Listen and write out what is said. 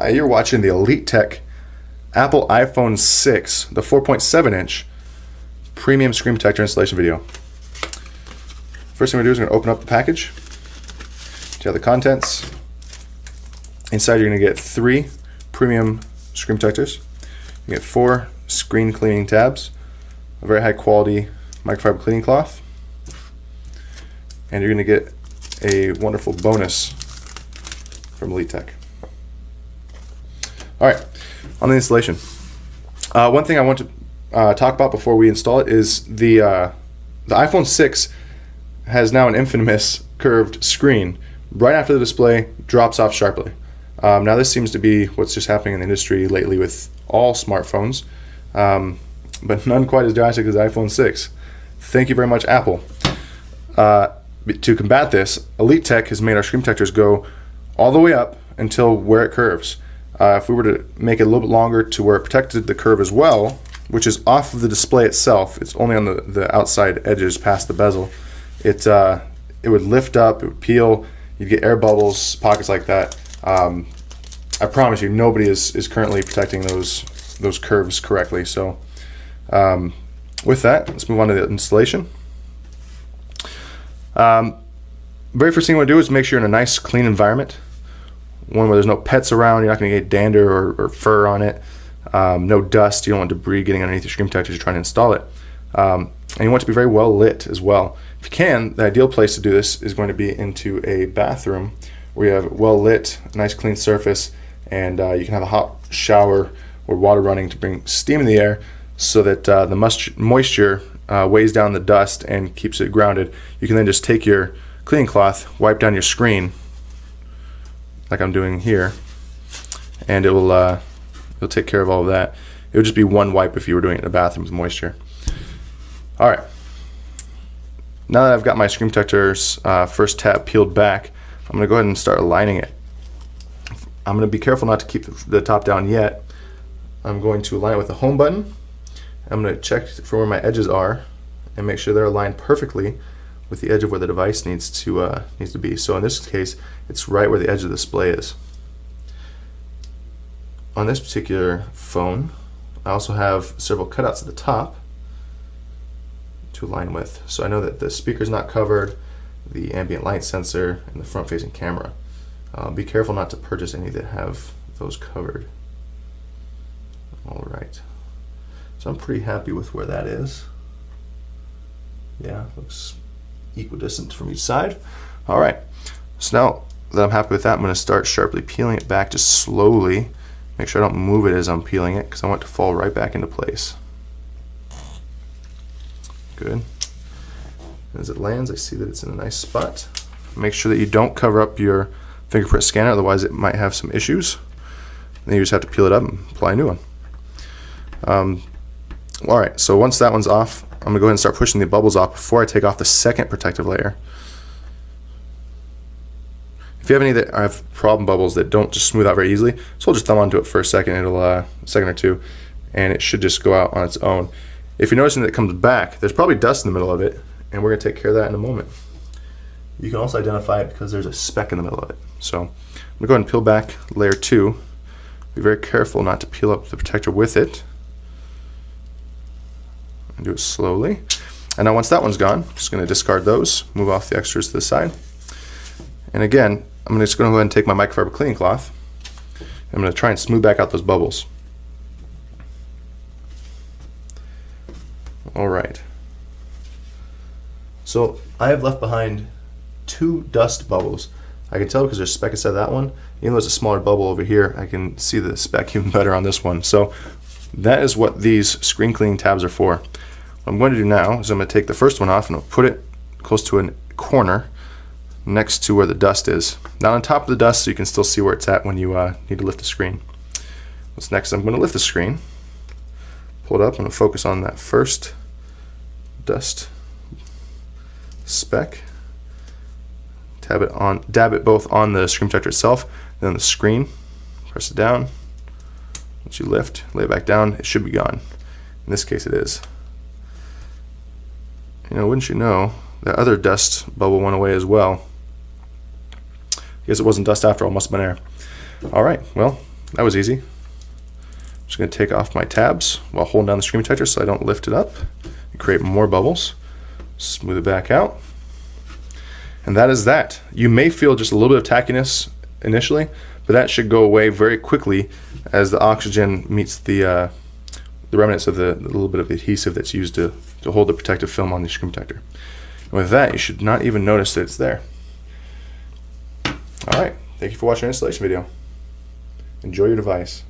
You're watching the Elite Tech Apple iPhone 6, the 4.7 inch premium screen protector installation video. First thing we're going to do is we're going to open up the package. You have the contents. Inside you're going to get 3 premium screen protectors. You get 4 screen cleaning tabs, a very high quality microfiber cleaning cloth, and you're going to get a wonderful bonus from Elite Tech. Alright, on the installation. One thing I want to talk about before we install it is the iPhone 6 has now an infamous curved screen. Right after the display drops off sharply. Now this seems to be what's just happening in the industry lately with all smartphones, but none quite as drastic as iPhone 6. Thank you very much, Apple. To combat this, Elite Tech has made our screen protectors go all the way up until where it curves. If we were to make it a little bit longer to where it protected the curve as well, which is off of the display itself, it's only on the outside edges past the bezel, it would lift up, it would peel, you'd get air bubbles, pockets like that. I promise you, nobody is currently protecting those curves correctly. So with that, let's move on to the installation. Very first thing you want to do is make sure you're in a nice clean environment, one where there's no pets around, you're not going to get dander or fur on it, no dust, you don't want debris getting underneath your screen protector as you're trying to install it. And you want it to be very well lit as well. If you can, the ideal place to do this is going to be into a bathroom where you have well lit, nice clean surface, and you can have a hot shower or water running to bring steam in the air so that the moisture weighs down the dust and keeps it grounded. You can then just take your cleaning cloth, wipe down your screen like I'm doing here, and it'll take care of all of that. It would just be one wipe if you were doing it in a bathroom with moisture. Alright, now that I've got my screen protector's first tab peeled back, I'm going to go ahead and start aligning it. I'm going to be careful not to keep the top down yet. I'm going to align it with the home button. I'm going to check for where my edges are and make sure they're aligned perfectly with the edge of where the device needs to be. So in this case, it's right where the edge of the display is. On this particular phone, I also have several cutouts at the top to align with. So I know that the speaker's not covered, the ambient light sensor, and the front-facing camera. Be careful not to purchase any that have those covered. Alright, so I'm pretty happy with where that is. Yeah, looks equidistant from each side. Alright, so now that I'm happy with that, I'm going to start sharply peeling it back just slowly. Make sure I don't move it as I'm peeling it because I want it to fall right back into place. Good. As it lands, I see that it's in a nice spot. Make sure that you don't cover up your fingerprint scanner, otherwise it might have some issues. Then you just have to peel it up and apply a new one. Alright, so once that one's off, I'm going to go ahead and start pushing the bubbles off before I take off the second protective layer. If you have any that have problem bubbles that don't just smooth out very easily, just hold your thumb onto it for a second, a second or two, and it should just go out on its own. If you're noticing that it comes back, there's probably dust in the middle of it, and we're going to take care of that in a moment. You can also identify it because there's a speck in the middle of it. So I'm going to go ahead and peel back layer 2. Be very careful not to peel up the protector with it. And do it slowly. And now once that one's gone, I'm just going to discard those, move off the extras to the side. And again, I'm just going to go ahead and take my microfiber cleaning cloth. I'm going to try and smooth back out those bubbles. Alright. So I have left behind 2 dust bubbles. I can tell because there's a speck inside that one. Even though it's a smaller bubble over here, I can see the speck even better on this one. So that is what these screen cleaning tabs are for. What I'm going to do now is I'm going to take the first one off and I'll put it close to a corner next to where the dust is. Not on top of the dust so you can still see where it's at when you need to lift the screen. What's next? I'm going to lift the screen, pull it up, I'm going to focus on that first dust speck, dab it both on the screen protector itself, then on the screen, press it down. Once you lift, lay it back down, it should be gone. In this case it is. You know, wouldn't you know, that other dust bubble went away as well. I guess it wasn't dust after all, must have been air. Alright, well, That was easy. I'm just going to take off my tabs while holding down the screen protector so I don't lift it up and create more bubbles. Smooth it back out. And that is that. You may feel just a little bit of tackiness initially, but that should go away very quickly as the oxygen meets the remnants of the little bit of adhesive that's used to hold the protective film on the screen protector. And with that, you should not even notice that it's there. All right, thank you for watching our installation video. Enjoy your device.